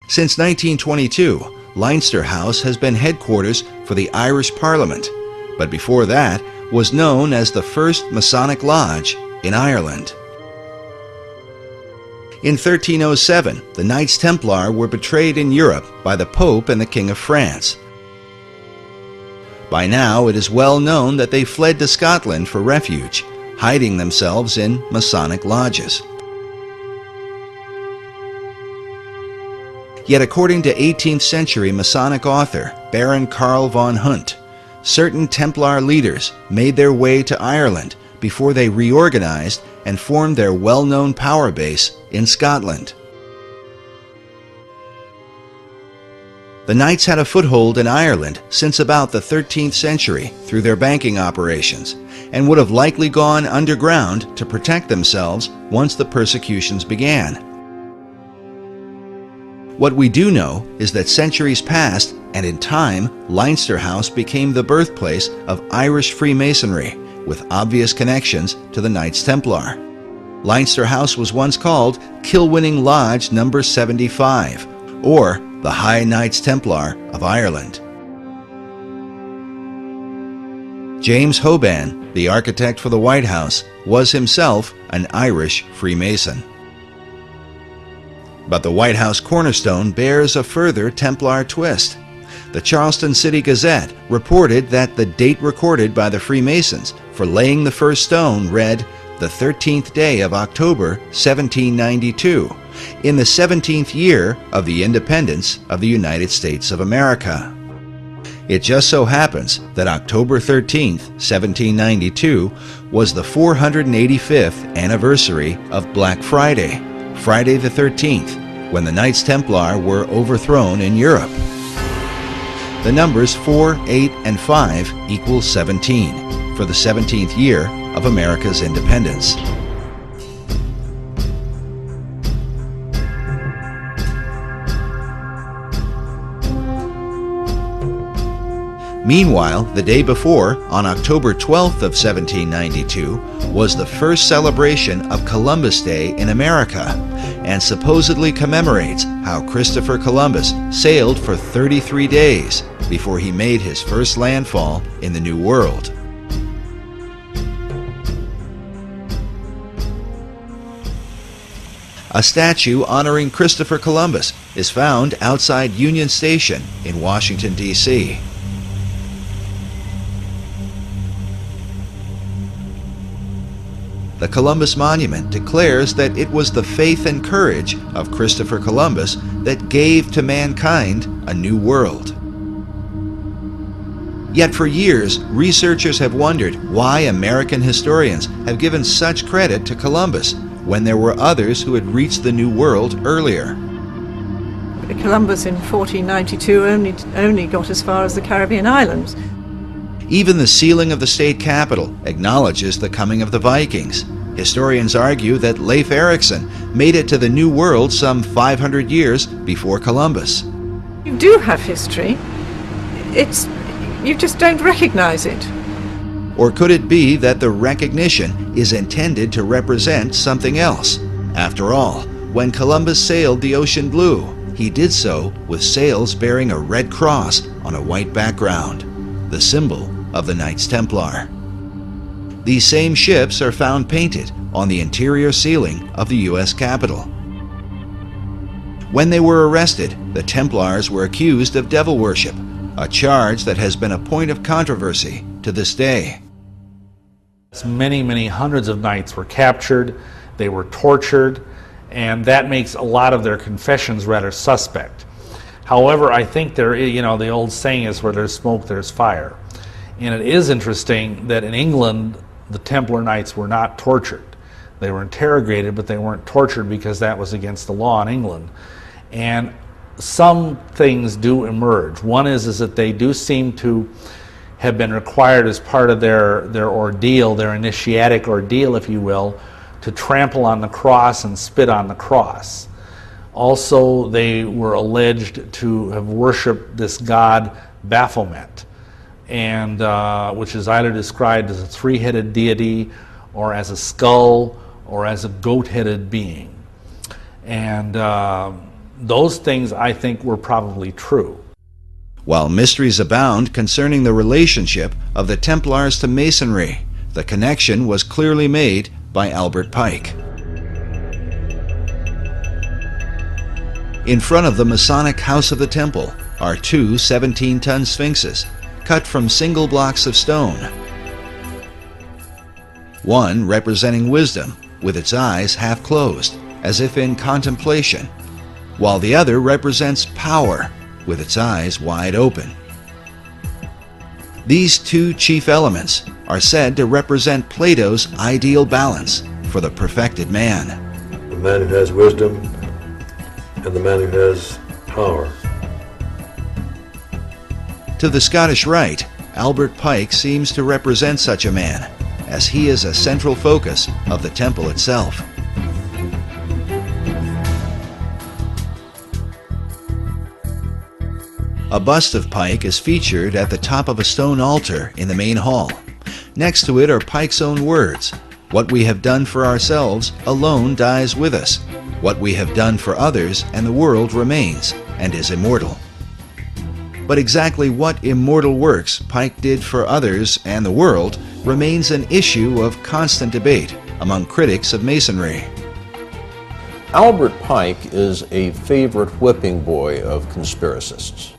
Since 1922, Leinster House has been headquarters for the Irish Parliament, but before that was known as the first Masonic Lodge in Ireland. In 1307, the Knights Templar were betrayed in Europe by the Pope and the King of France. By now, it is well known that they fled to Scotland for refuge, hiding themselves in Masonic lodges. Yet according to 18th century Masonic author Baron Karl von Hunt, certain Templar leaders made their way to Ireland before they reorganized and formed their well-known power base in Scotland. The Knights had a foothold in Ireland since about the 13th century through their banking operations, and would have likely gone underground to protect themselves once the persecutions began. What we do know is that centuries passed, and in time, Leinster House became the birthplace of Irish Freemasonry, with obvious connections to the Knights Templar. Leinster House was once called Kilwinning Lodge No. 75, or the High Knights Templar of Ireland. James Hoban, the architect for the White House, was himself an Irish Freemason. But the White House cornerstone bears a further Templar twist. The Charleston City Gazette reported that the date recorded by the Freemasons for laying the first stone read, the 13th day of October, 1792, in the 17th year of the independence of the United States of America. It just so happens that October 13th, 1792, was the 485th anniversary of Black Friday, Friday the 13th, when the Knights Templar were overthrown in Europe. The numbers 4, 8, and 5 equal 17 for the 17th year of America's independence. Meanwhile, the day before, on October 12th of 1792, was the first celebration of Columbus Day in America, and supposedly commemorates how Christopher Columbus sailed for 33 days before he made his first landfall in the New World. A statue honoring Christopher Columbus is found outside Union Station in Washington, D.C. The Columbus Monument declares that it was the faith and courage of Christopher Columbus that gave to mankind a new world. Yet for years, researchers have wondered why American historians have given such credit to Columbus when there were others who had reached the New World earlier. Columbus in 1492 only got as far as the Caribbean islands. Even the sealing of the state capitol acknowledges the coming of the Vikings. Historians argue that Leif Erikson made it to the New World some 500 years before Columbus. You do have history. You just don't recognize it. Or could it be that the recognition is intended to represent something else? After all, when Columbus sailed the ocean blue, he did so with sails bearing a red cross on a white background, the symbol of the Knights Templar. These same ships are found painted on the interior ceiling of the U.S. Capitol. When they were arrested, the Templars were accused of devil worship, a charge that has been a point of controversy to this day. Many hundreds of knights were captured, they were tortured, and that makes a lot of their confessions rather suspect. However, I think the old saying is, where there's smoke, there's fire. And it is interesting that in England, the Templar Knights were not tortured. They were interrogated, but they weren't tortured because that was against the law in England. And some things do emerge. One is that they do seem to have been required as part of their ordeal, their initiatic ordeal, if you will, to trample on the cross and spit on the cross. Also, they were alleged to have worshipped this god Baphomet, and which is either described as a three-headed deity, or as a skull, or as a goat-headed being. And those things I think were probably true. While mysteries abound concerning the relationship of the Templars to Masonry, the connection was clearly made by Albert Pike. In front of the Masonic House of the Temple are two 17-ton sphinxes, cut from single blocks of stone. One representing wisdom, with its eyes half closed, as if in contemplation, while the other represents power, with its eyes wide open. These two chief elements are said to represent Plato's ideal balance for the perfected man. The man who has wisdom and the man who has power. To the Scottish Rite, Albert Pike seems to represent such a man, as he is a central focus of the temple itself. A bust of Pike is featured at the top of a stone altar in the main hall. Next to it are Pike's own words: "What we have done for ourselves alone dies with us. What we have done for others and the world remains and is immortal." But exactly what immortal works Pike did for others and the world remains an issue of constant debate among critics of Masonry. Albert Pike is a favorite whipping boy of conspiracists.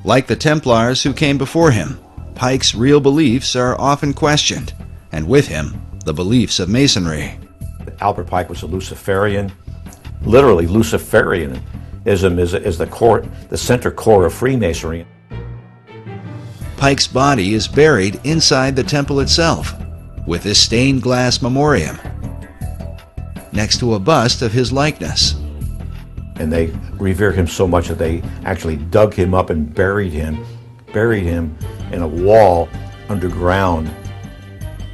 Like the Templars who came before him, Pike's real beliefs are often questioned, and with him, the beliefs of Masonry. Albert Pike was a Luciferian. Literally, Luciferianism is the core, the center core of Freemasonry. Pike's body is buried inside the temple itself, with this stained glass memoriam, next to a bust of his likeness. And they revered him so much that they actually dug him up and buried him in a wall underground.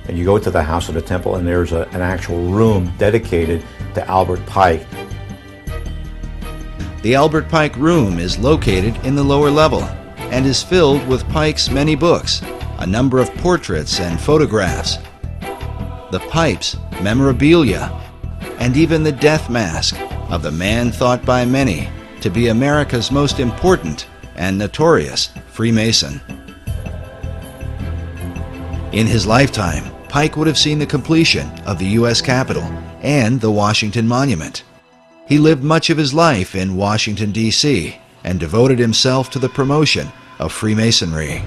And you go to the house of the temple and there's an actual room dedicated to Albert Pike. The Albert Pike room is located in the lower level and is filled with Pike's many books, a number of portraits and photographs, the pipes, memorabilia, and even the death mask of the man thought by many to be America's most important and notorious Freemason. In his lifetime, Pike would have seen the completion of the U.S. Capitol and the Washington Monument. He lived much of his life in Washington, D.C., and devoted himself to the promotion of Freemasonry.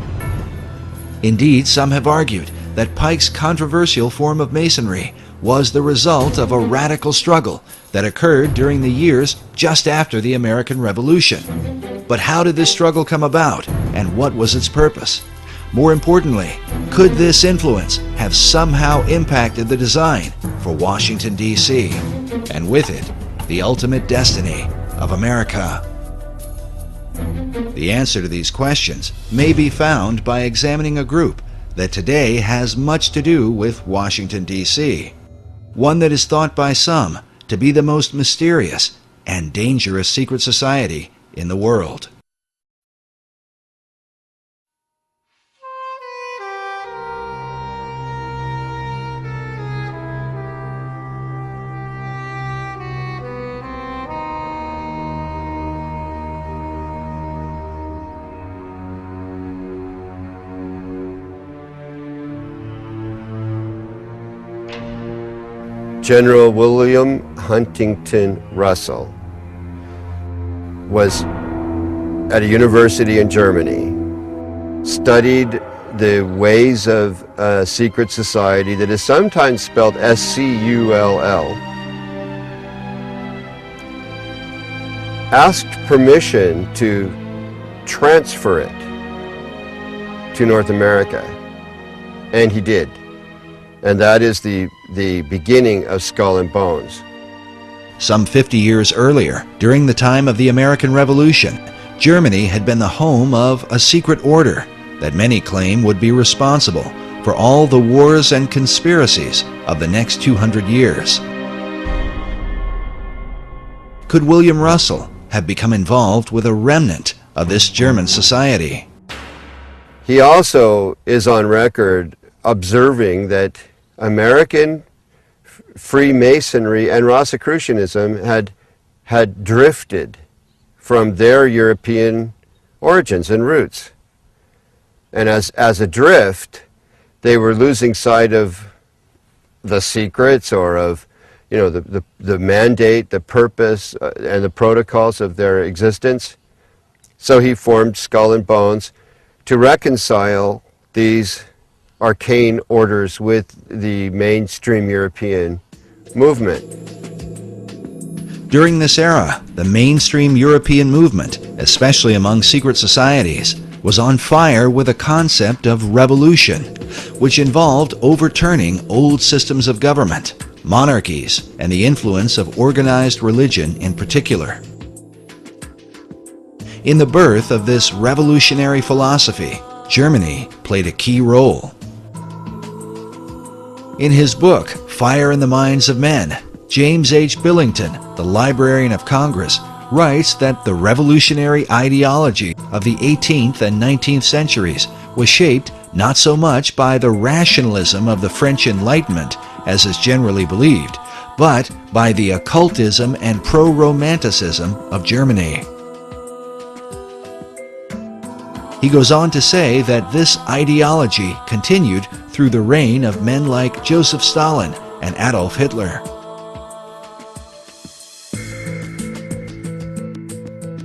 Indeed, some have argued that Pike's controversial form of Masonry was the result of a radical struggle that occurred during the years just after the American Revolution. But how did this struggle come about, and what was its purpose? More importantly, could this influence have somehow impacted the design for Washington, D.C., and with it, the ultimate destiny of America? The answer to these questions may be found by examining a group that today has much to do with Washington, D.C., one that is thought by some to be the most mysterious and dangerous secret society in the world. General William Huntington Russell was at a university in Germany, studied the ways of a secret society that is sometimes spelled S-C-U-L-L, asked permission to transfer it to North America, and he did. And that is the beginning of Skull and Bones. Some 50 years earlier, during the time of the American Revolution, Germany had been the home of a secret order that many claim would be responsible for all the wars and conspiracies of the next 200 years. Could William Russell have become involved with a remnant of this German society? He also is on record observing that American Freemasonry and Rosicrucianism had drifted from their European origins and roots. And as a drift, they were losing sight of the secrets, or of, you know, the mandate, the purpose, and the protocols of their existence. So he formed Skull and Bones to reconcile these arcane orders with the mainstream European movement. During this era, the mainstream European movement, especially among secret societies, was on fire with a concept of revolution, which involved overturning old systems of government, monarchies, and the influence of organized religion in particular. In the birth of this revolutionary philosophy, Germany played a key role. In his book, Fire in the Minds of Men, James H. Billington, the Librarian of Congress, writes that the revolutionary ideology of the 18th and 19th centuries was shaped not so much by the rationalism of the French Enlightenment, as is generally believed, but by the occultism and pro-romanticism of Germany. He goes on to say that this ideology continued through the reign of men like Joseph Stalin and Adolf Hitler.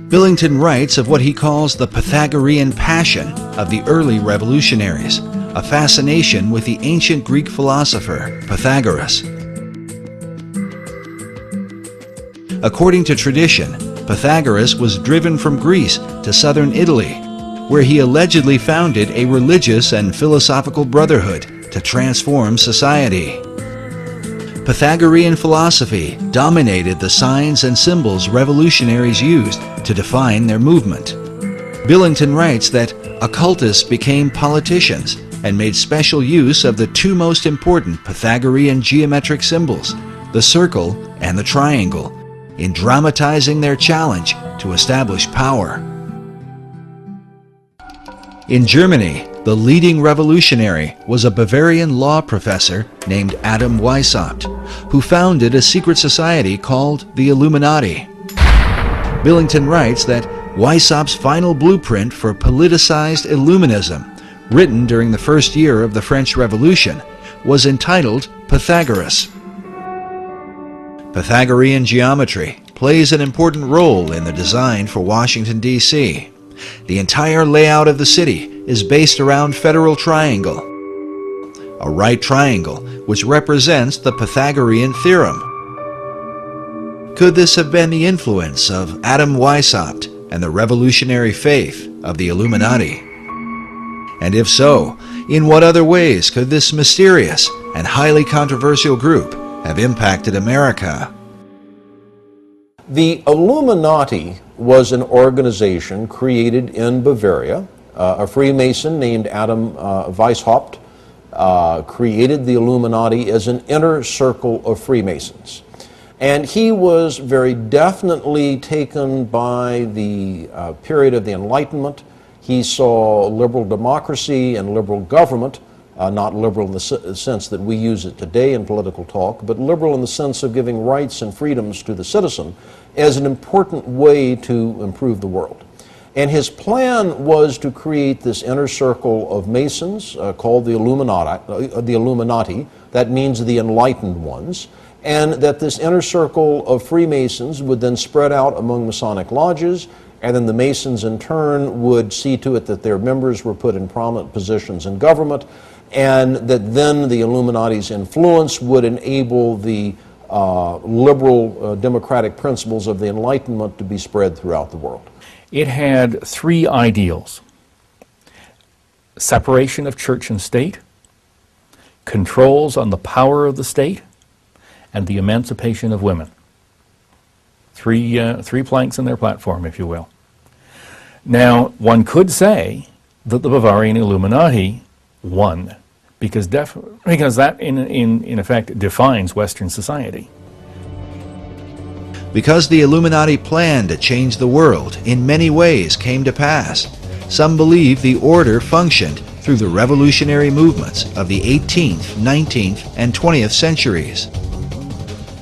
Billington writes of what he calls the Pythagorean passion of the early revolutionaries, a fascination with the ancient Greek philosopher Pythagoras. According to tradition, Pythagoras was driven from Greece to southern Italy, where he allegedly founded a religious and philosophical brotherhood to transform society. Pythagorean philosophy dominated the signs and symbols revolutionaries used to define their movement. Billington writes that occultists became politicians and made special use of the two most important Pythagorean geometric symbols, the circle and the triangle, in dramatizing their challenge to establish power. In Germany, the leading revolutionary was a Bavarian law professor named Adam Weishaupt, who founded a secret society called the Illuminati. Billington writes that Weishaupt's final blueprint for politicized Illuminism, written during the first year of the French Revolution, was entitled Pythagoras. Pythagorean geometry plays an important role in the design for Washington, D.C. The entire layout of the city is based around Federal Triangle, a right triangle which represents the Pythagorean theorem. Could this have been the influence of Adam Weishaupt and the revolutionary faith of the Illuminati? And if so, in what other ways could this mysterious and highly controversial group have impacted America? The Illuminati was an organization created in Bavaria. A Freemason named Adam Weishaupt created the Illuminati as an inner circle of Freemasons. And he was very definitely taken by the period of the Enlightenment. He saw liberal democracy and liberal government, not liberal in the sense that we use it today in political talk, but liberal in the sense of giving rights and freedoms to the citizen, as an important way to improve the world. And his plan was to create this inner circle of Masons called the Illuminati, that means the enlightened ones, and that this inner circle of Freemasons would then spread out among Masonic lodges, and then the Masons in turn would see to it that their members were put in prominent positions in government, and that then the Illuminati's influence would enable the liberal democratic principles of the Enlightenment to be spread throughout the world. It had three ideals: separation of church and state, controls on the power of the state, and the emancipation of women. Three planks in their platform, if you will. Now, one could say that the Bavarian Illuminati won, because that, in effect, defines Western society. Because the Illuminati plan to change the world in many ways came to pass, some believe the order functioned through the revolutionary movements of the 18th, 19th, and 20th centuries.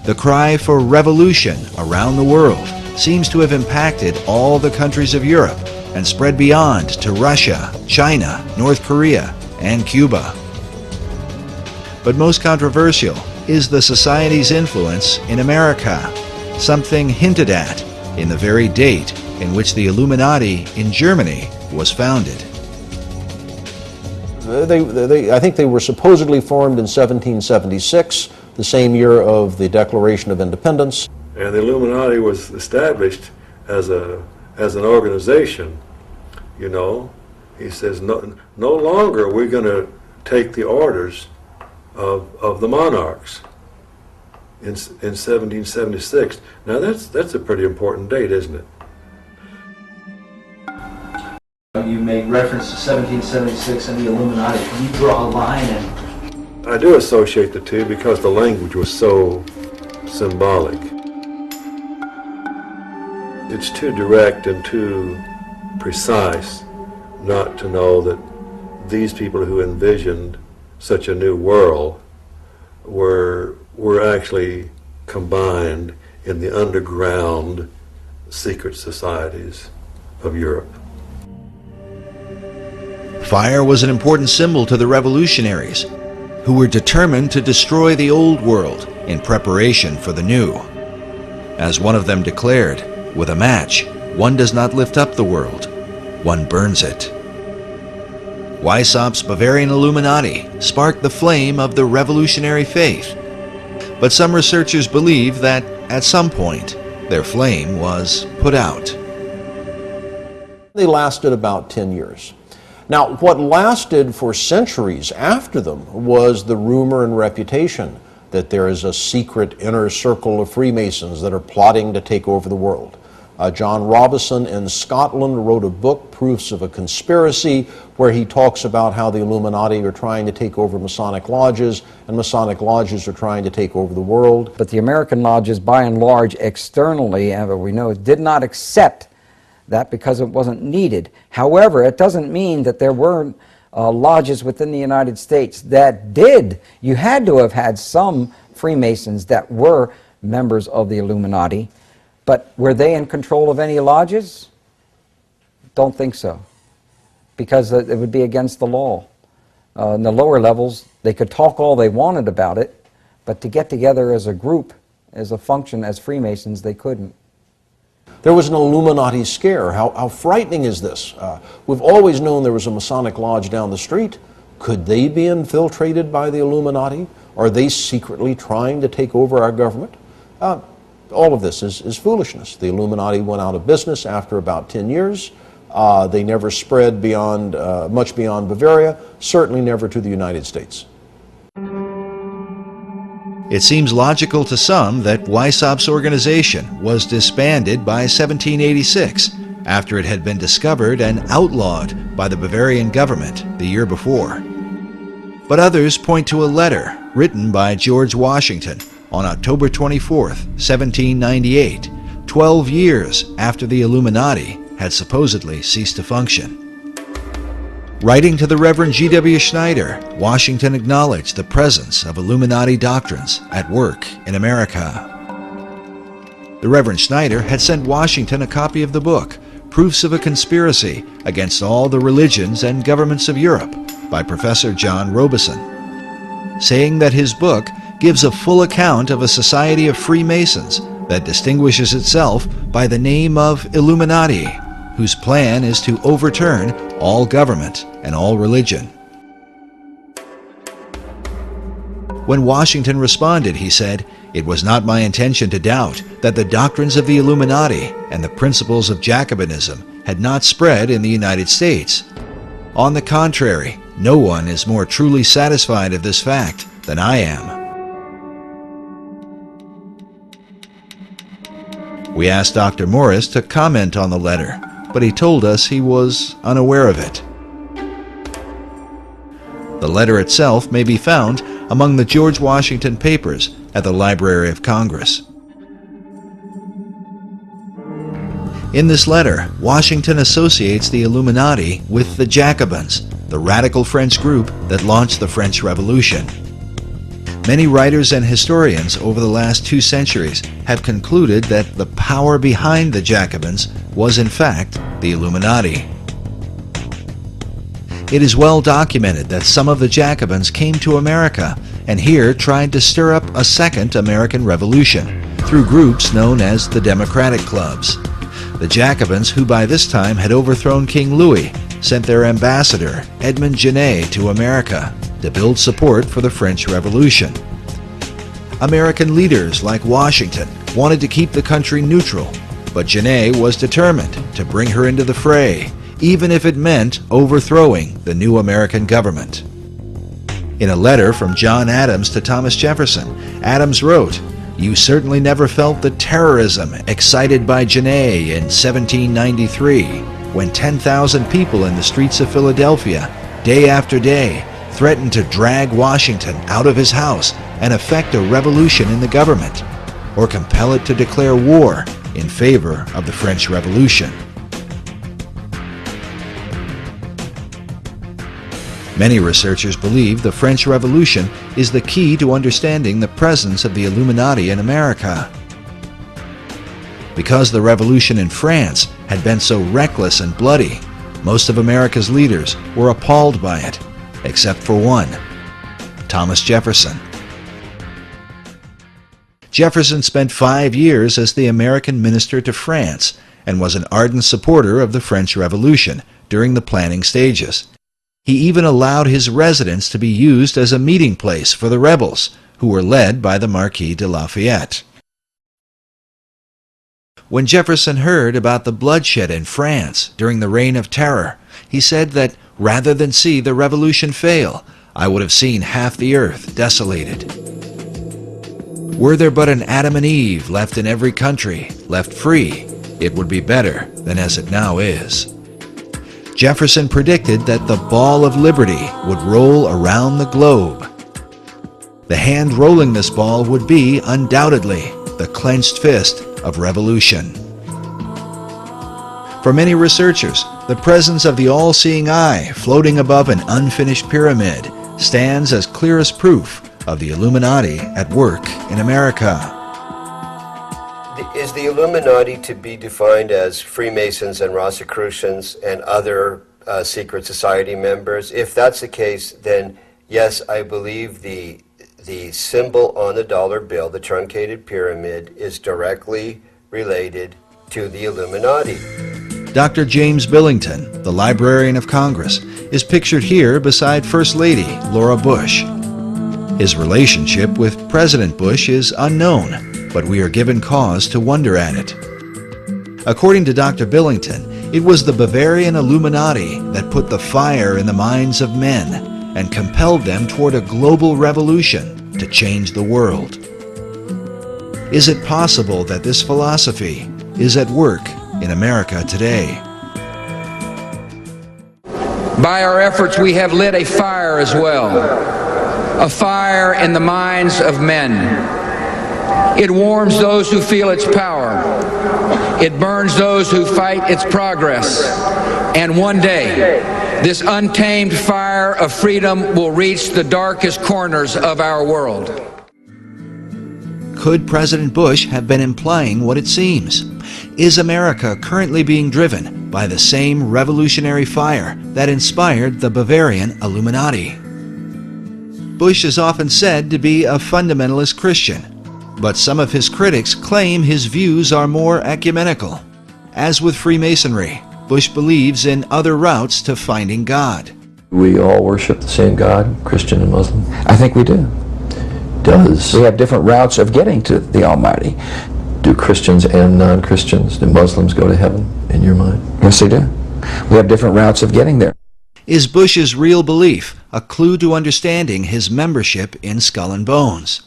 The cry for revolution around the world seems to have impacted all the countries of Europe and spread beyond to Russia, China, North Korea, and Cuba. But most controversial is the Society's influence in America, something hinted at in the very date in which the Illuminati in Germany was founded. I think they were supposedly formed in 1776, the same year of the Declaration of Independence. And the Illuminati was established as an organization, you know. He says, no longer are we going to take the orders of the monarchs in 1776. Now that's a pretty important date, isn't it? You made reference to 1776 and the Illuminati. Can you draw a line? And I do associate the two because the language was so symbolic. It's too direct and too precise not to know that these people who envisioned such a new world were actually combined in the underground secret societies of Europe. Fire was an important symbol to the revolutionaries, who were determined to destroy the old world in preparation for the new. As one of them declared, with a match, one does not lift up the world, one burns it. Weishaupt's Bavarian Illuminati sparked the flame of the revolutionary faith, but some researchers believe that at some point their flame was put out. They lasted about 10 years. Now, what lasted for centuries after them was the rumor and reputation that there is a secret inner circle of Freemasons that are plotting to take over the world. John Robison in Scotland wrote a book, Proofs of a Conspiracy, where he talks about how the Illuminati are trying to take over Masonic lodges, and Masonic lodges are trying to take over the world. But the American lodges, by and large, externally, and we know, did not accept that because it wasn't needed. However, it doesn't mean that there weren't lodges within the United States that did. You had to have had some Freemasons that were members of the Illuminati, but were they in control of any lodges? Don't think so, because it would be against the law. In the lower levels, they could talk all they wanted about it, but to get together as a group, as a function, as Freemasons, they couldn't. There was an Illuminati scare. How frightening is this? We've always known there was a Masonic lodge down the street. Could they be infiltrated by the Illuminati? Are they secretly trying to take over our government? All of this is foolishness. The Illuminati went out of business after about 10 years. They never spread beyond, much beyond Bavaria, certainly never to the United States. It seems logical to some that Weishaupt's organization was disbanded by 1786 after it had been discovered and outlawed by the Bavarian government the year before. But others point to a letter written by George Washington on October 24, 1798, 12 years after the Illuminati had supposedly ceased to function. Writing to the Reverend G.W. Schneider, Washington acknowledged the presence of Illuminati doctrines at work in America. The Reverend Schneider had sent Washington a copy of the book, Proofs of a Conspiracy Against All the Religions and Governments of Europe, by Professor John Robison, saying that his book gives a full account of a society of Freemasons that distinguishes itself by the name of Illuminati, whose plan is to overturn all government and all religion. When Washington responded, he said, "It was not my intention to doubt that the doctrines of the Illuminati and the principles of Jacobinism had not spread in the United States. On the contrary, no one is more truly satisfied of this fact than I am." We asked Dr. Morris to comment on the letter, but he told us he was unaware of it. The letter itself may be found among the George Washington papers at the Library of Congress. In this letter, Washington associates the Illuminati with the Jacobins, the radical French group that launched the French Revolution. Many writers and historians over the last 2 centuries have concluded that the power behind the Jacobins was in fact the Illuminati. It is well documented that some of the Jacobins came to America and here tried to stir up a second American Revolution through groups known as the Democratic Clubs. The Jacobins, who by this time had overthrown King Louis, sent their ambassador, Edmond Genet, to America to build support for the French Revolution. American leaders like Washington wanted to keep the country neutral, but Genet was determined to bring her into the fray, even if it meant overthrowing the new American government. In a letter from John Adams to Thomas Jefferson, Adams wrote, "You certainly never felt the terrorism excited by Genet in 1793, when 10,000 people in the streets of Philadelphia, day after day, threatened to drag Washington out of his house and effect a revolution in the government, or compel it to declare war in favor of the French Revolution." Many researchers believe the French Revolution is the key to understanding the presence of the Illuminati in America. Because the revolution in France had been so reckless and bloody, most of America's leaders were appalled by it, except for one, Thomas Jefferson. Jefferson spent 5 years as the American minister to France and was an ardent supporter of the French Revolution during the planning stages. He even allowed his residence to be used as a meeting place for the rebels, who were led by the Marquis de Lafayette. When Jefferson heard about the bloodshed in France during the Reign of Terror, he said that rather than see the revolution fail, I would have seen half the earth desolated. Were there but an Adam and Eve left in every country, left free, it would be better than as it now is. Jefferson predicted that the ball of liberty would roll around the globe. The hand rolling this ball would be, undoubtedly, the clenched fist of revolution. For many researchers, the presence of the all-seeing eye floating above an unfinished pyramid stands as clearest proof of the Illuminati at work in America. Is the Illuminati to be defined as Freemasons and Rosicrucians and other secret society members? If that's the case, then yes, I believe the symbol on the dollar bill, the truncated pyramid, is directly related to the Illuminati. Dr. James Billington, the Librarian of Congress, is pictured here beside First Lady Laura Bush. His relationship with President Bush is unknown, but we are given cause to wonder at it. According to Dr. Billington, it was the Bavarian Illuminati that put the fire in the minds of men and compelled them toward a global revolution to change the world. Is it possible that this philosophy is at work in America today? By our efforts, we have lit a fire as well, a fire in the minds of men. It warms those who feel its power. It burns those who fight its progress. And one day, this untamed fire of freedom will reach the darkest corners of our world. Could President Bush have been implying what it seems? Is America currently being driven by the same revolutionary fire that inspired the Bavarian Illuminati? Bush is often said to be a fundamentalist Christian, but some of his critics claim his views are more ecumenical. As with Freemasonry, Bush believes in other routes to finding God. We all worship the same God, Christian and Muslim? I think we do. We have different routes of getting to the Almighty. Do Christians and non-Christians, do Muslims go to heaven, in your mind? Yes, they do. We have different routes of getting there. Is Bush's real belief a clue to understanding his membership in Skull and Bones?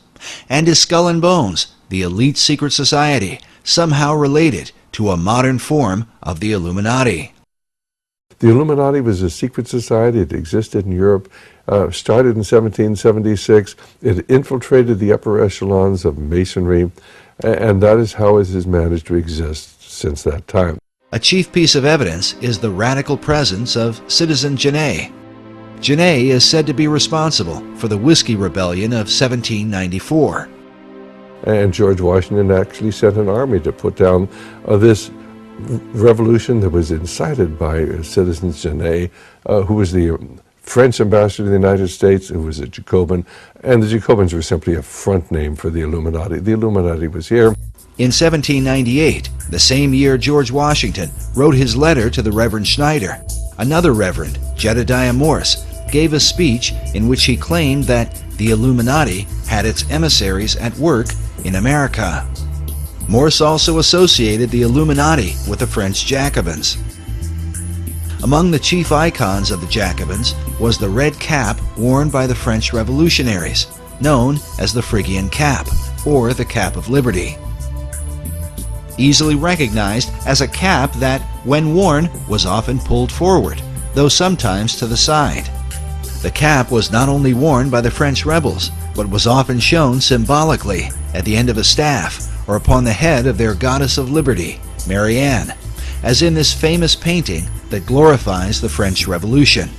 And is Skull and Bones, the elite secret society, somehow related to a modern form of the Illuminati? The Illuminati was a secret society. It existed in Europe, started in 1776. It infiltrated the upper echelons of Masonry, and that is how it has managed to exist since that time. A chief piece of evidence is the radical presence of Citizen Genet. Genet is said to be responsible for the Whiskey Rebellion of 1794. And George Washington actually sent an army to put down this revolution that was incited by Citizens Genet, who was the French ambassador to the United States, who was a Jacobin, and the Jacobins were simply a front name for the Illuminati. The Illuminati was here. In 1798, the same year George Washington wrote his letter to the Reverend Schneider, another Reverend, Jedediah Morse, gave a speech in which he claimed that the Illuminati had its emissaries at work in America. Morse also associated the Illuminati with the French Jacobins. Among the chief icons of the Jacobins was the red cap worn by the French revolutionaries, known as the Phrygian cap, or the Cap of Liberty. Easily recognized as a cap that, when worn, was often pulled forward, though sometimes to the side. The cap was not only worn by the French rebels, but was often shown symbolically at the end of a staff or upon the head of their goddess of liberty, Marianne, as in this famous painting that glorifies the French Revolution.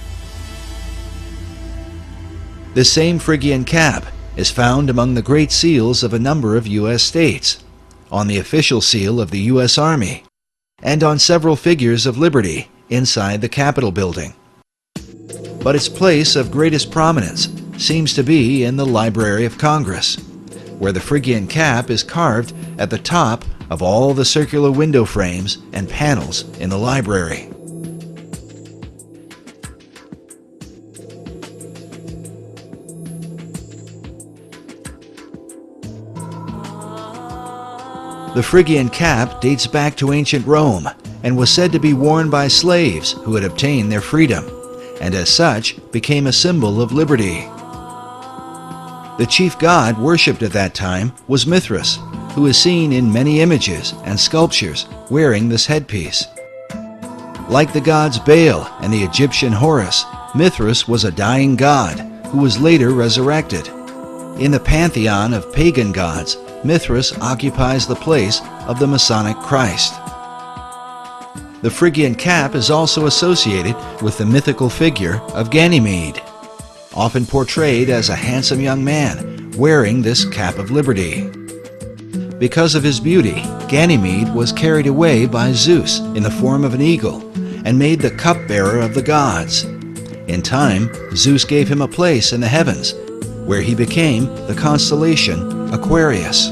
This same Phrygian cap is found among the great seals of a number of U.S. states, on the official seal of the U.S. Army, and on several figures of liberty inside the Capitol building. But its place of greatest prominence seems to be in the Library of Congress, where the Phrygian cap is carved at the top of all the circular window frames and panels in the library. The Phrygian cap dates back to ancient Rome and was said to be worn by slaves who had obtained their freedom, and as such became a symbol of liberty. The chief god worshipped at that time was Mithras, who is seen in many images and sculptures wearing this headpiece. Like the gods Baal and the Egyptian Horus, Mithras was a dying god who was later resurrected. In the pantheon of pagan gods, Mithras occupies the place of the Masonic Christ. The Phrygian cap is also associated with the mythical figure of Ganymede, often portrayed as a handsome young man wearing this cap of liberty. Because of his beauty, Ganymede was carried away by Zeus in the form of an eagle and made the cupbearer of the gods. In time, Zeus gave him a place in the heavens, where he became the constellation Aquarius.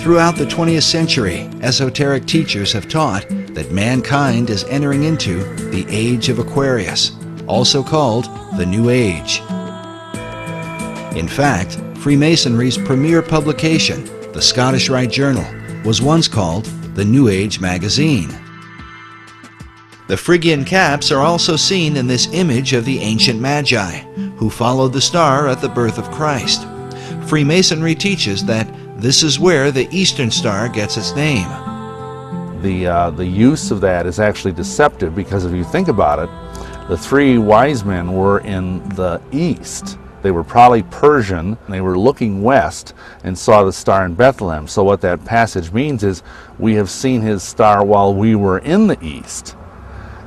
Throughout the 20th century, esoteric teachers have taught that mankind is entering into the Age of Aquarius, also called the New Age. In fact, Freemasonry's premier publication, the Scottish Rite Journal, was once called the New Age magazine. The Phrygian caps are also seen in this image of the ancient Magi, who followed the star at the birth of Christ. Freemasonry teaches that this is where the Eastern Star gets its name. The use of that is actually deceptive, because if you think about it, the three wise men were in the east. They were probably Persian, and they were looking west and saw the star in Bethlehem. So what that passage means is we have seen his star while we were in the east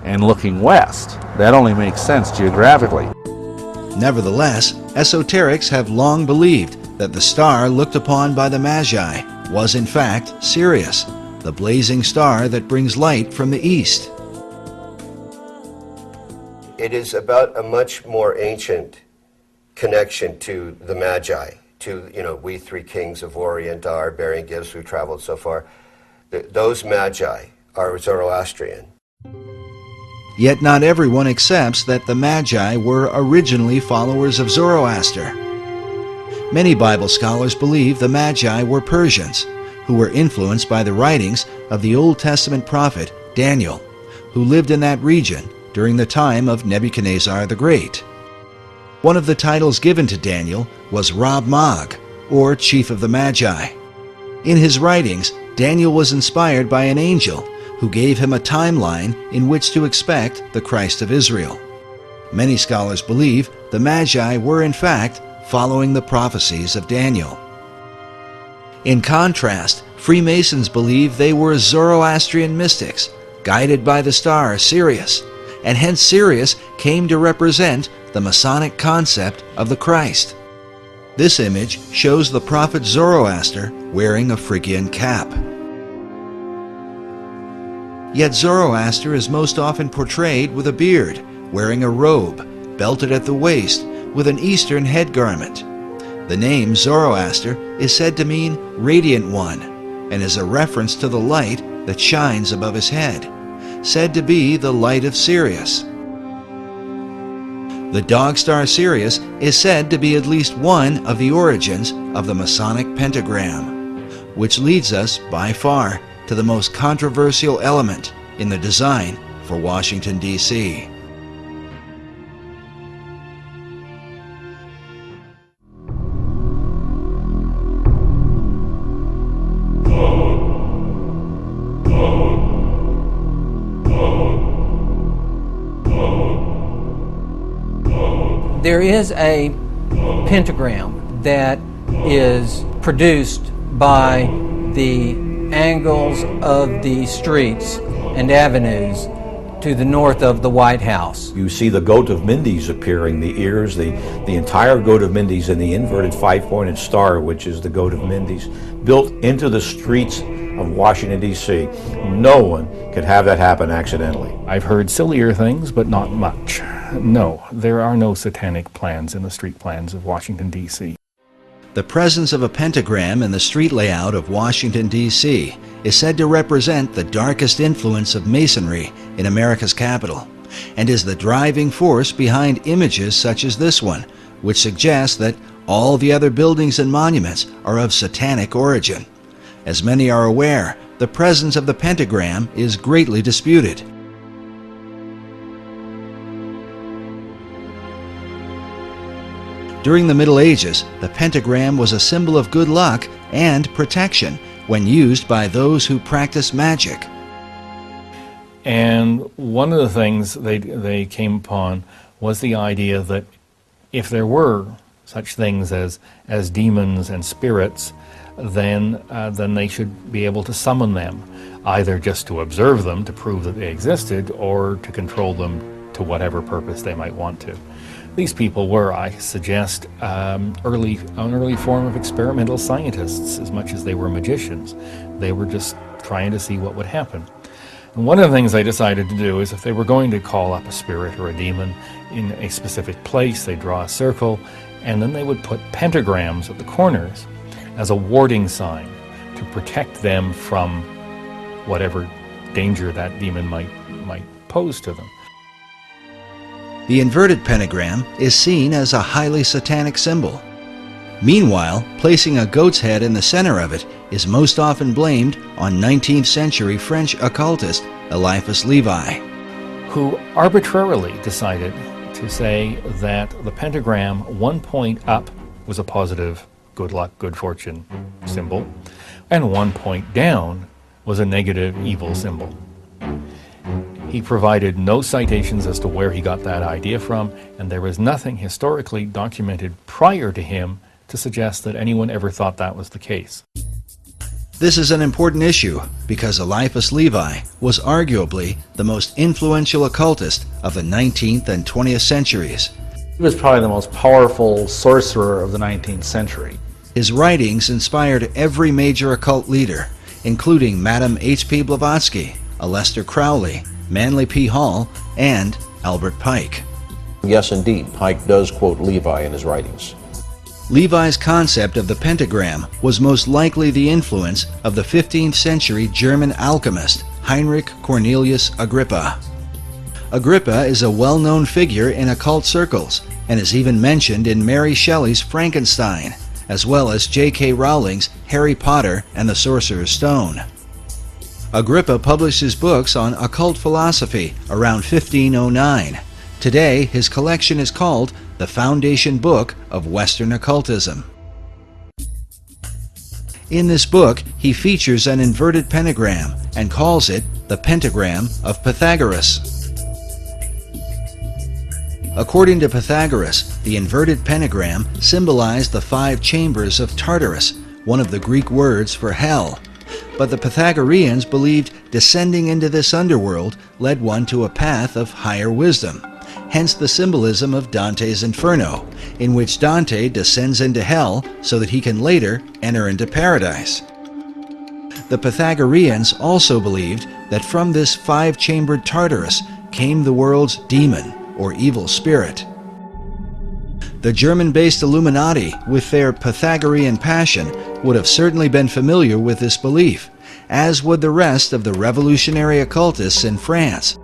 and looking west. That only makes sense geographically. Nevertheless, esoterics have long believed that the star looked upon by the Magi was in fact Sirius, the blazing star that brings light from the east. It is about a much more ancient connection to the Magi, to, we three kings of Orient are, bearing gifts who traveled so far. Those Magi are Zoroastrian. Yet not everyone accepts that the Magi were originally followers of Zoroaster. Many Bible scholars believe the Magi were Persians, who were influenced by the writings of the Old Testament prophet Daniel, who lived in that region during the time of Nebuchadnezzar the Great. One of the titles given to Daniel was Rab Mag, or Chief of the Magi. In his writings, Daniel was inspired by an angel who gave him a timeline in which to expect the Christ of Israel. Many scholars believe the Magi were in fact following the prophecies of Daniel. In contrast, Freemasons believe they were Zoroastrian mystics, guided by the star Sirius, and hence Sirius came to represent the Masonic concept of the Christ. This image shows the prophet Zoroaster wearing a Phrygian cap. Yet Zoroaster is most often portrayed with a beard, wearing a robe, belted at the waist, with an Eastern head garment. The name Zoroaster is said to mean radiant one, and is a reference to the light that shines above his head, said to be the light of Sirius. The dog star Sirius is said to be at least one of the origins of the Masonic Pentagram, which leads us, by far, to the most controversial element in the design for Washington, D.C. There is a pentagram that is produced by the angles of the streets and avenues to the north of the White House. You see the goat of Mindy's appearing, the ears, the entire goat of Mindy's, and the inverted five-pointed star, which is the goat of Mindy's, built into the streets of Washington, D.C. No one could have that happen accidentally. I've heard sillier things, but not much. No, there are no satanic plans in the street plans of Washington, D.C. The presence of a pentagram in the street layout of Washington, D.C. is said to represent the darkest influence of Masonry in America's capital, and is the driving force behind images such as this one, which suggests that all the other buildings and monuments are of satanic origin. As many are aware, the presence of the pentagram is greatly disputed. During the Middle Ages, the pentagram was a symbol of good luck and protection when used by those who practice magic. And one of the things they came upon was the idea that if there were such things as demons and spirits, then they should be able to summon them, either just to observe them to prove that they existed, or to control them to whatever purpose they might want to. These people were, I suggest, an early form of experimental scientists as much as they were magicians. They were just trying to see what would happen. And one of the things they decided to do is if they were going to call up a spirit or a demon in a specific place, they'd draw a circle, and then they would put pentagrams at the corners as a warding sign to protect them from whatever danger that demon might pose to them. The inverted pentagram is seen as a highly satanic symbol. Meanwhile, placing a goat's head in the center of it is most often blamed on 19th century French occultist Eliphas Levi, who arbitrarily decided to say that the pentagram, one point up was a positive good luck, good fortune symbol, and one point down was a negative evil symbol. He provided no citations as to where he got that idea from, and there was nothing historically documented prior to him to suggest that anyone ever thought that was the case. This is an important issue because Eliphas Levi was arguably the most influential occultist of the 19th and 20th centuries. He was probably the most powerful sorcerer of the 19th century. His writings inspired every major occult leader, including Madame H.P. Blavatsky, Aleister Crowley, Manly P. Hall, and Albert Pike. Yes, indeed, Pike does quote Levi in his writings. Levi's concept of the pentagram was most likely the influence of the 15th century German alchemist Heinrich Cornelius Agrippa. Agrippa is a well-known figure in occult circles and is even mentioned in Mary Shelley's Frankenstein, as well as J.K. Rowling's Harry Potter and the Sorcerer's Stone. Agrippa published his books on occult philosophy around 1509. Today, his collection is called the Foundation Book of Western Occultism. In this book, he features an inverted pentagram and calls it the Pentagram of Pythagoras. According to Pythagoras, the inverted pentagram symbolized the 5 chambers of Tartarus, one of the Greek words for hell. But the Pythagoreans believed descending into this underworld led one to a path of higher wisdom, hence the symbolism of Dante's Inferno, in which Dante descends into hell so that he can later enter into paradise. The Pythagoreans also believed that from this five-chambered Tartarus came the world's demon, or evil spirit. The German-based Illuminati, with their Pythagorean passion, would have certainly been familiar with this belief, as would the rest of the revolutionary occultists in France,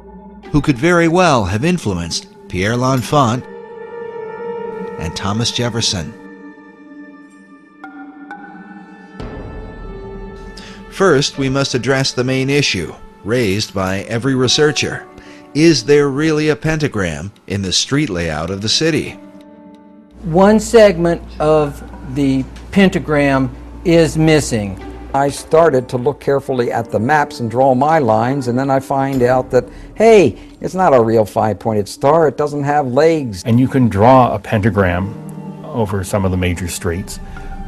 who could very well have influenced Pierre L'Enfant and Thomas Jefferson. First, we must address the main issue, raised by every researcher. Is there really a pentagram in the street layout of the city? One segment of the pentagram is missing. I started to look carefully at the maps and draw my lines, and then I find out that, hey, it's not a real five-pointed star. It doesn't have legs. And you can draw a pentagram over some of the major streets,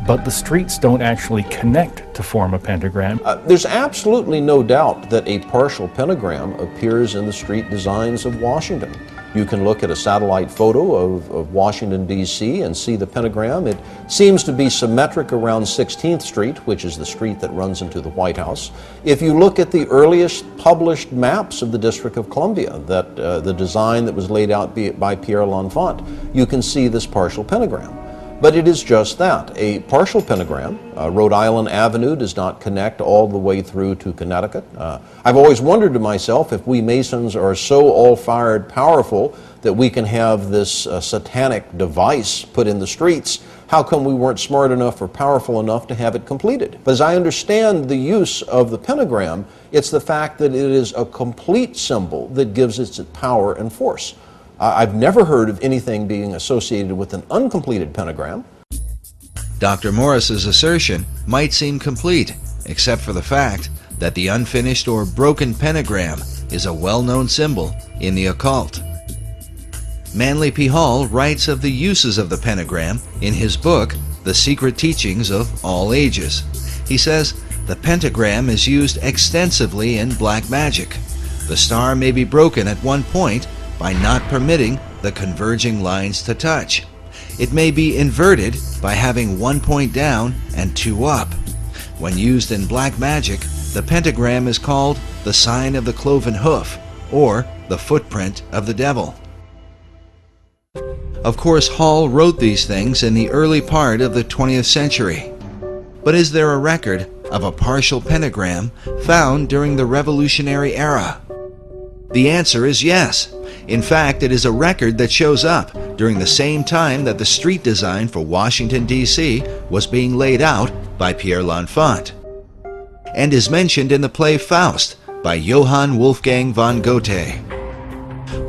but the streets don't actually connect to form a pentagram. There's absolutely no doubt that a partial pentagram appears in the street designs of Washington. You can look at a satellite photo of Washington, D.C. and see the pentagram. It seems to be symmetric around 16th Street, which is the street that runs into the White House. If you look at the earliest published maps of the District of Columbia, the design that was laid out by Pierre L'Enfant, you can see this partial pentagram. But it is just that, a partial pentagram. Rhode Island Avenue does not connect all the way through to Connecticut. I've always wondered to myself if we Masons are so all-fired powerful that we can have this satanic device put in the streets, how come we weren't smart enough or powerful enough to have it completed? But as I understand the use of the pentagram, it's the fact that it is a complete symbol that gives it its power and force. I've never heard of anything being associated with an uncompleted pentagram. Dr. Morris's assertion might seem complete, except for the fact that the unfinished or broken pentagram is a well-known symbol in the occult. Manly P. Hall writes of the uses of the pentagram in his book, The Secret Teachings of All Ages. He says, the pentagram is used extensively in black magic. The star may be broken at one point by not permitting the converging lines to touch. It may be inverted by having 1 point down and 2 up. When used in black magic, the pentagram is called the sign of the cloven hoof, or the footprint of the devil. Of course, Hall wrote these things in the early part of the 20th century. But is there a record of a partial pentagram found during the Revolutionary era? The answer is yes. In fact, it is a record that shows up during the same time that the street design for Washington, D.C. was being laid out by Pierre L'Enfant, and is mentioned in the play Faust by Johann Wolfgang von Goethe.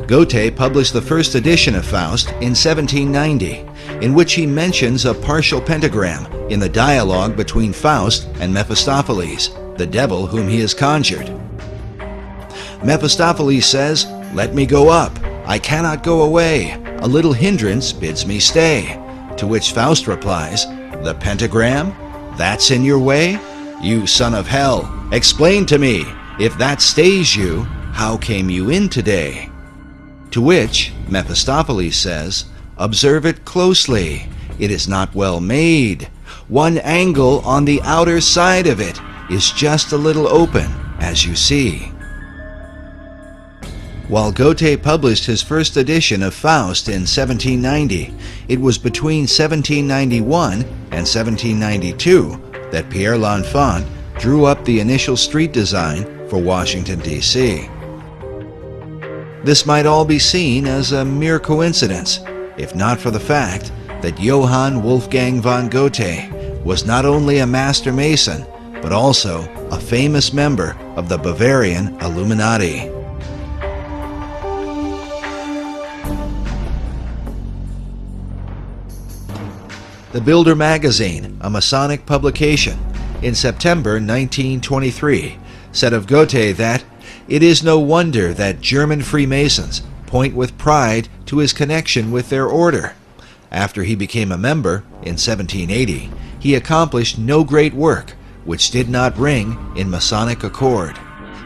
Goethe published the first edition of Faust in 1790, in which he mentions a partial pentagram in the dialogue between Faust and Mephistopheles, the devil whom he has conjured. Mephistopheles says, "Let me go up. I cannot go away. A little hindrance bids me stay." To which Faust replies, "The pentagram? That's in your way? You son of hell, explain to me, if that stays you, how came you in today?" To which Mephistopheles says, "Observe it closely. It is not well made. One angle on the outer side of it is just a little open, as you see." While Goethe published his first edition of Faust in 1790, it was between 1791 and 1792 that Pierre L'Enfant drew up the initial street design for Washington, D.C. This might all be seen as a mere coincidence, if not for the fact that Johann Wolfgang von Goethe was not only a master Mason, but also a famous member of the Bavarian Illuminati. The Builder magazine, a Masonic publication, in September 1923, said of Goethe that it is no wonder that German Freemasons point with pride to his connection with their order. After he became a member in 1780, he accomplished no great work which did not ring in Masonic accord.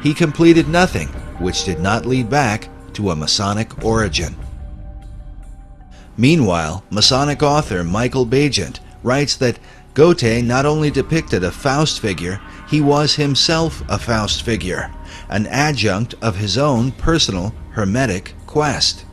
he completed nothing which did not lead back to a Masonic origin. Meanwhile, Masonic author Michael Bagent writes that Goethe not only depicted a Faust figure, he was himself a Faust figure, an adjunct of his own personal Hermetic quest.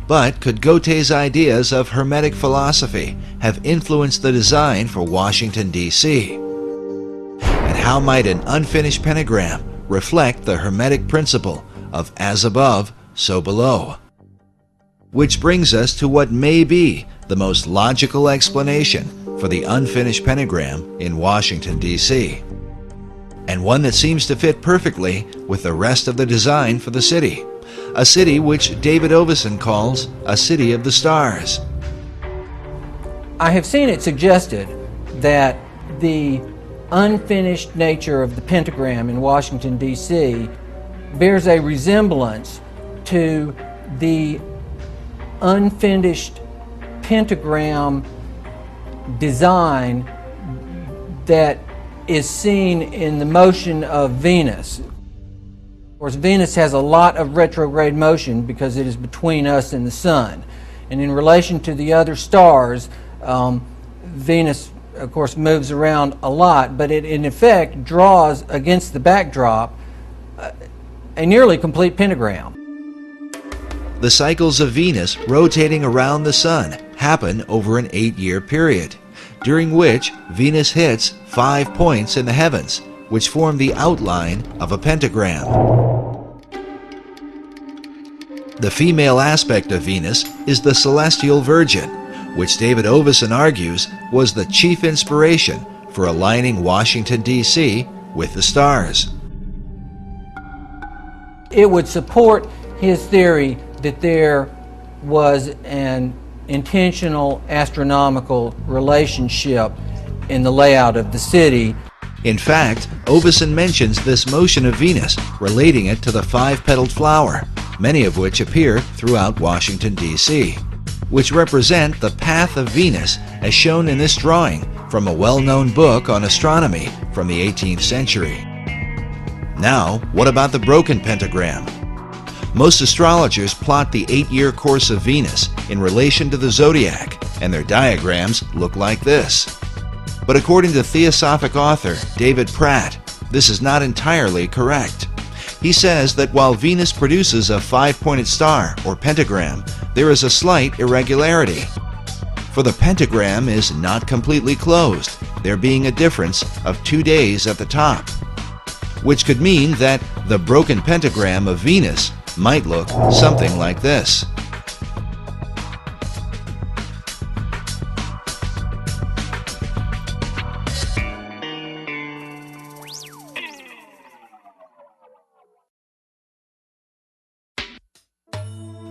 But could Goethe's ideas of Hermetic philosophy have influenced the design for Washington, D.C.? And how might an unfinished pentagram reflect the Hermetic principle of as above, so below? Which brings us to what may be the most logical explanation for the unfinished pentagram in Washington, D.C., and one that seems to fit perfectly with the rest of the design for the city, a city which David Oveson calls a city of the stars. I have seen it suggested that the unfinished nature of the pentagram in Washington, D.C. bears a resemblance to the unfinished pentagram design that is seen in the motion of Venus. Of course, Venus has a lot of retrograde motion because it is between us and the Sun. And in relation to the other stars, Venus, of course, moves around a lot, but it in effect draws against the backdrop a nearly complete pentagram. The cycles of Venus rotating around the Sun happen over an 8-year period, during which Venus hits 5 points in the heavens, which form the outline of a pentagram. The female aspect of Venus is the celestial Virgin, which David Oveson argues was the chief inspiration for aligning Washington, D.C. with the stars. It would support his theory that there was an intentional astronomical relationship in the layout of the city. In fact, Oveson mentions this motion of Venus, relating it to the 5-petaled flower, many of which appear throughout Washington, D.C., which represent the path of Venus as shown in this drawing from a well-known book on astronomy from the 18th century. Now, what about the broken pentagram? Most astrologers plot the 8-year course of Venus in relation to the zodiac, and their diagrams look like this. But according to Theosophic author David Pratt, this is not entirely correct. He says that while Venus produces a 5-pointed star or pentagram, there is a slight irregularity. For the pentagram is not completely closed, there being a difference of 2 days at the top, which could mean that the broken pentagram of Venus might look something like this.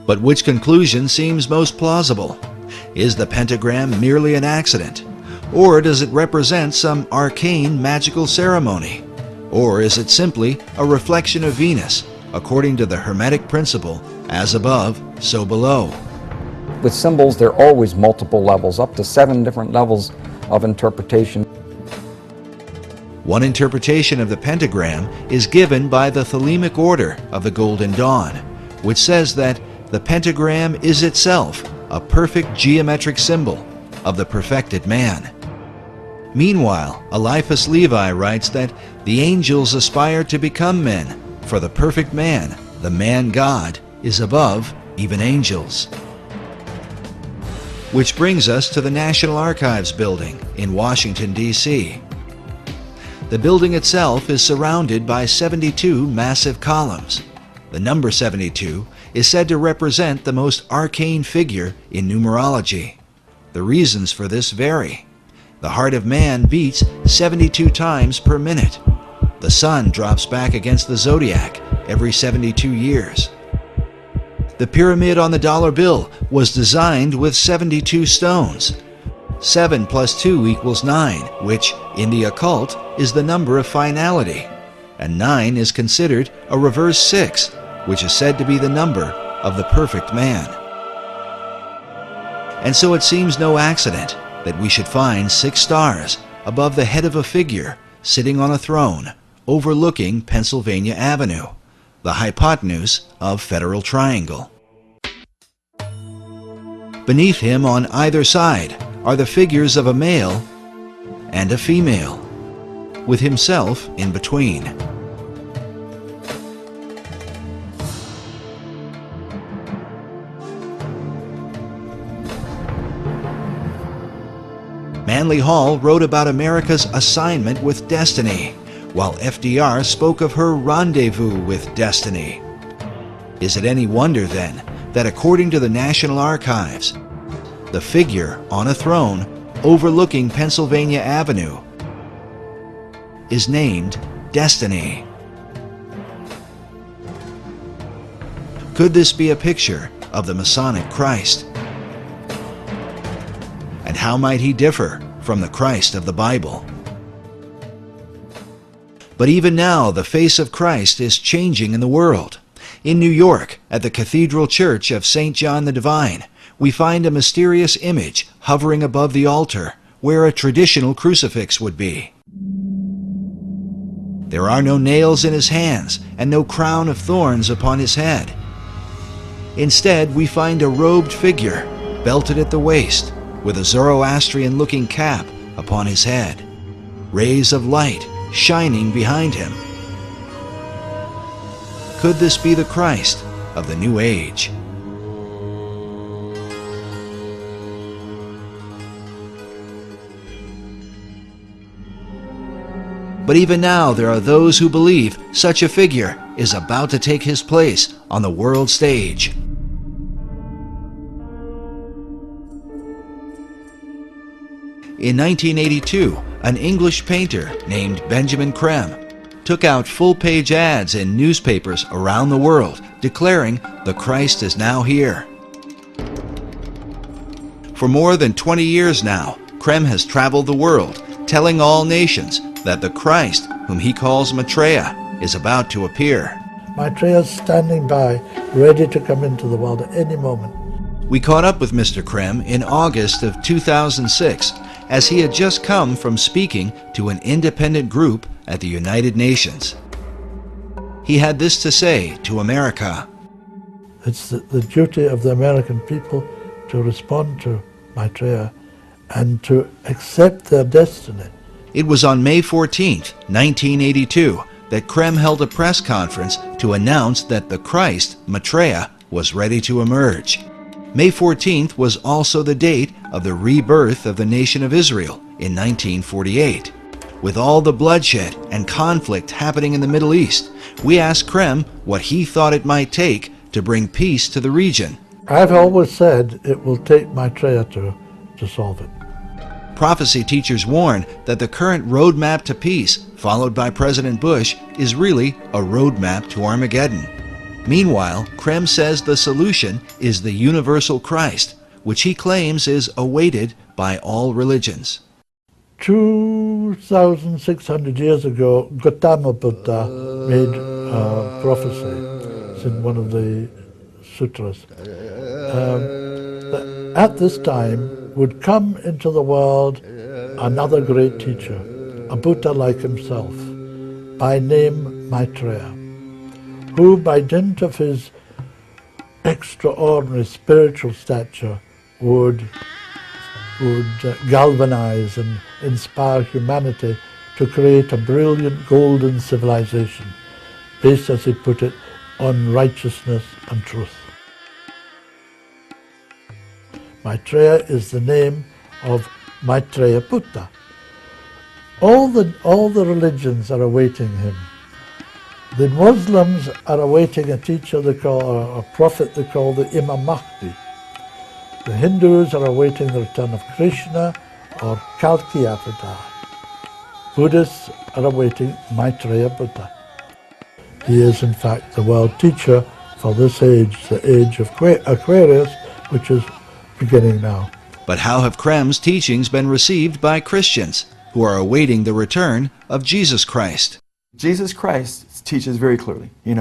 But which conclusion seems most plausible? Is the pentagram merely an accident? Or does it represent some arcane magical ceremony? Or is it simply a reflection of Venus, according to the Hermetic principle, as above, so below? With symbols, there are always multiple levels, up to 7 different levels of interpretation. One interpretation of the pentagram is given by the Thelemic order of the Golden Dawn, which says that the pentagram is itself a perfect geometric symbol of the perfected man. Meanwhile, Eliphas Levi writes that the angels aspire to become men, for the perfect man, the man-God, is above even angels. Which brings us to the National Archives building in Washington, D.C. The building itself is surrounded by 72 massive columns. The number 72 is said to represent the most arcane figure in numerology. The reasons for this vary. The heart of man beats 72 times per minute. The sun drops back against the zodiac every 72 years. The pyramid on the dollar bill was designed with 72 stones. 7 plus 2 equals 9, which, in the occult, is the number of finality. And 9 is considered a reverse 6, which is said to be the number of the perfect man. And so it seems no accident that we should find 6 stars above the head of a figure sitting on a throne overlooking Pennsylvania Avenue, the hypotenuse of Federal Triangle. Beneath him on either side are the figures of a male and a female, with himself in between. Manly Hall wrote about America's assignment with destiny, while FDR spoke of her rendezvous with destiny. Is it any wonder, then, that according to the National Archives, the figure on a throne overlooking Pennsylvania Avenue is named Destiny? Could this be a picture of the Masonic Christ? And how might he differ from the Christ of the Bible? But even now, the face of Christ is changing in the world. In New York, at the Cathedral Church of St. John the Divine, we find a mysterious image hovering above the altar where a traditional crucifix would be. There are no nails in his hands and no crown of thorns upon his head. Instead, we find a robed figure, belted at the waist, with a Zoroastrian-looking cap upon his head, rays of light shining behind him. Could this be the Christ of the New Age? But even now, there are those who believe such a figure is about to take his place on the world stage. In 1982, an English painter named Benjamin Creme took out full-page ads in newspapers around the world declaring the Christ is now here. For more than 20 years now, Creme has traveled the world telling all nations that the Christ, whom he calls Maitreya, is about to appear. Maitreya is standing by, ready to come into the world at any moment. We caught up with Mr. Creme in August of 2006, as he had just come from speaking to an independent group at the United Nations. He had this to say to America. It's the duty of the American people to respond to Maitreya and to accept their destiny. It was on May 14th, 1982, that Creme held a press conference to announce that the Christ, Maitreya, was ready to emerge. May 14th was also the date of the rebirth of the nation of Israel in 1948. With all the bloodshed and conflict happening in the Middle East, we asked Creme what he thought it might take to bring peace to the region. I've always said it will take Maitreya to solve it. Prophecy teachers warn that the current roadmap to peace, followed by President Bush, is really a roadmap to Armageddon. Meanwhile, Creme says the solution is the universal Christ, which he claims is awaited by all religions. 2,600 years ago, Gautama Buddha made a prophecy. It's in one of the sutras. That at this time would come into the world another great teacher, a Buddha like himself, by name Maitreya, who by dint of his extraordinary spiritual stature would galvanize and inspire humanity to create a brilliant golden civilization based, as he put it, on righteousness and truth. Maitreya is the name of Maitreya Buddha. All the religions are awaiting him. The Muslims are awaiting a teacher they call, or a prophet they call the Imam Mahdi. The Hindus are awaiting the return of Krishna or Kalki Avatar. Buddhists are awaiting Maitreya Buddha. He is in fact the world teacher for this age, the age of Aquarius, which is beginning now. But how have Creme's teachings been received by Christians who are awaiting the return of Jesus Christ? Jesus Christ teaches very clearly, he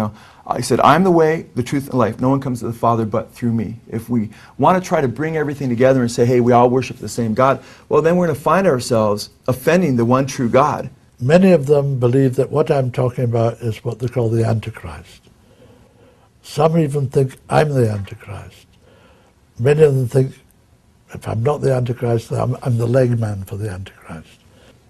said, I'm the way, the truth, and life. No one comes to the Father but through me. If we want to try to bring everything together and say, hey, we all worship the same God, well, then we're going to find ourselves offending the one true God. Many of them believe that what I'm talking about is what they call the Antichrist. Some even think I'm the Antichrist. Many of them think, if I'm not the Antichrist, then I'm the leg man for the Antichrist.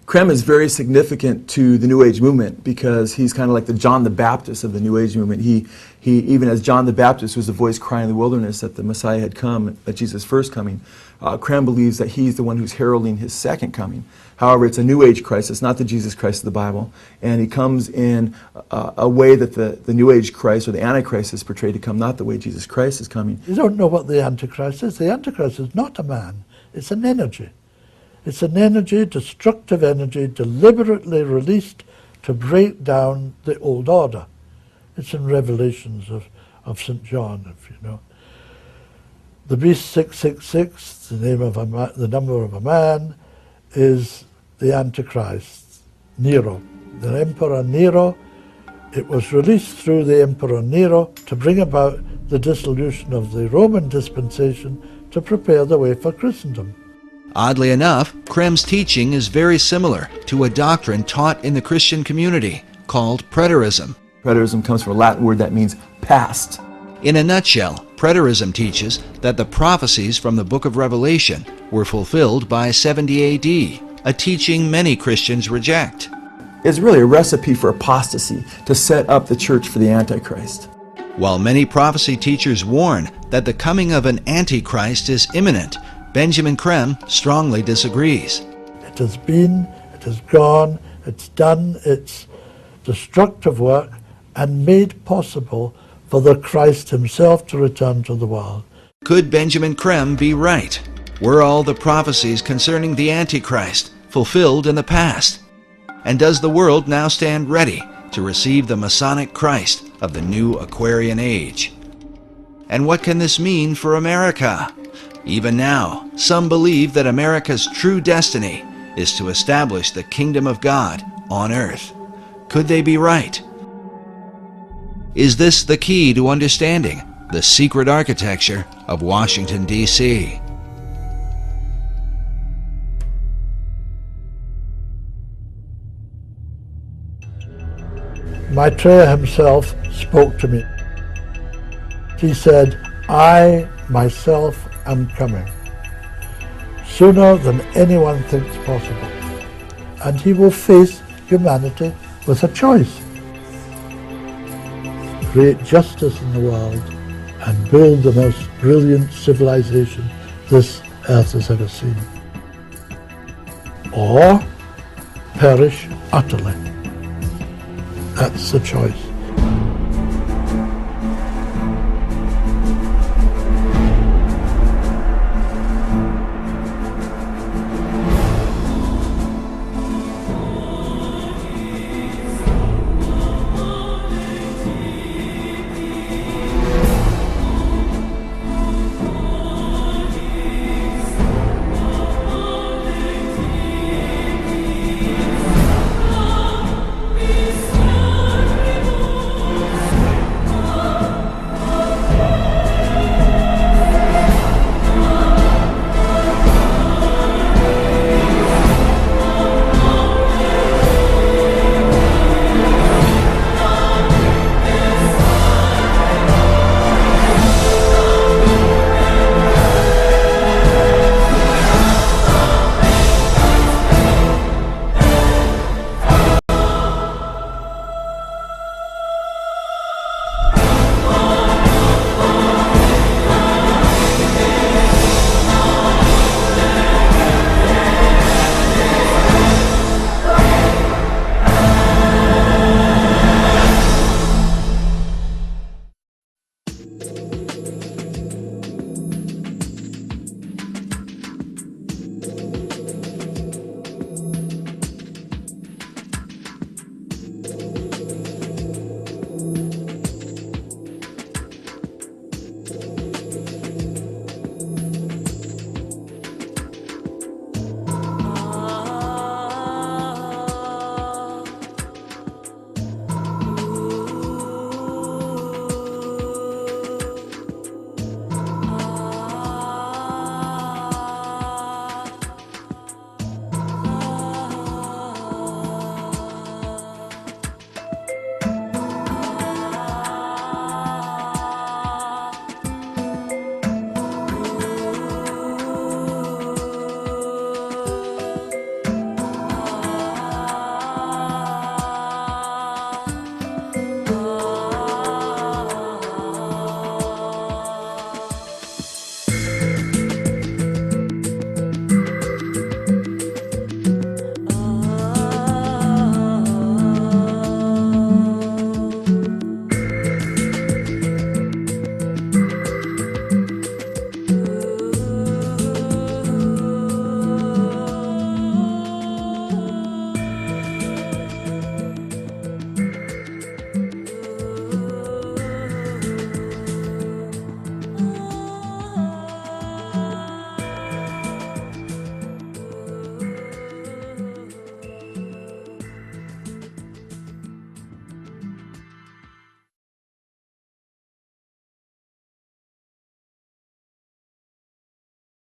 Krem is very significant to the New Age movement because he's kind of like the John the Baptist of the New Age movement. He even as John the Baptist was the voice crying in the wilderness that the Messiah had come, at Jesus' first coming. Krem believes that he's the one who's heralding his second coming. However, it's a New Age Christ. It's not the Jesus Christ of the Bible. And he comes in a way that the New Age Christ or the Antichrist is portrayed to come, not the way Jesus Christ is coming. You don't know what the Antichrist is. The Antichrist is not a man. It's an energy. It's an energy, destructive energy, deliberately released to break down the old order. It's in Revelations of St. John, if you know. The beast 666, the name of the number of a man, is the Antichrist, Nero. The Emperor Nero, it was released through the Emperor Nero to bring about the dissolution of the Roman dispensation to prepare the way for Christendom. Oddly enough, Krem's teaching is very similar to a doctrine taught in the Christian community called preterism. Preterism comes from a Latin word that means past. In a nutshell, preterism teaches that the prophecies from the book of Revelation were fulfilled by 70 AD, a teaching many Christians reject. It's really a recipe for apostasy to set up the church for the Antichrist. While many prophecy teachers warn that the coming of an Antichrist is imminent, Benjamin Krem strongly disagrees. It has been, it has gone, it's done its destructive work and made possible for the Christ himself to return to the world. Could Benjamin Krem be right? Were all the prophecies concerning the Antichrist fulfilled in the past? And does the world now stand ready to receive the Masonic Christ of the new Aquarian age? And what can this mean for America? Even now, some believe that America's true destiny is to establish the kingdom of God on earth. Could they be right? Is this the key to understanding the secret architecture of Washington, D.C.? Maitreya himself spoke to me. He said, I myself am coming, sooner than anyone thinks possible. And he will face humanity with a choice. Create justice in the world and build the most brilliant civilization this earth has ever seen. Or perish utterly. That's the choice.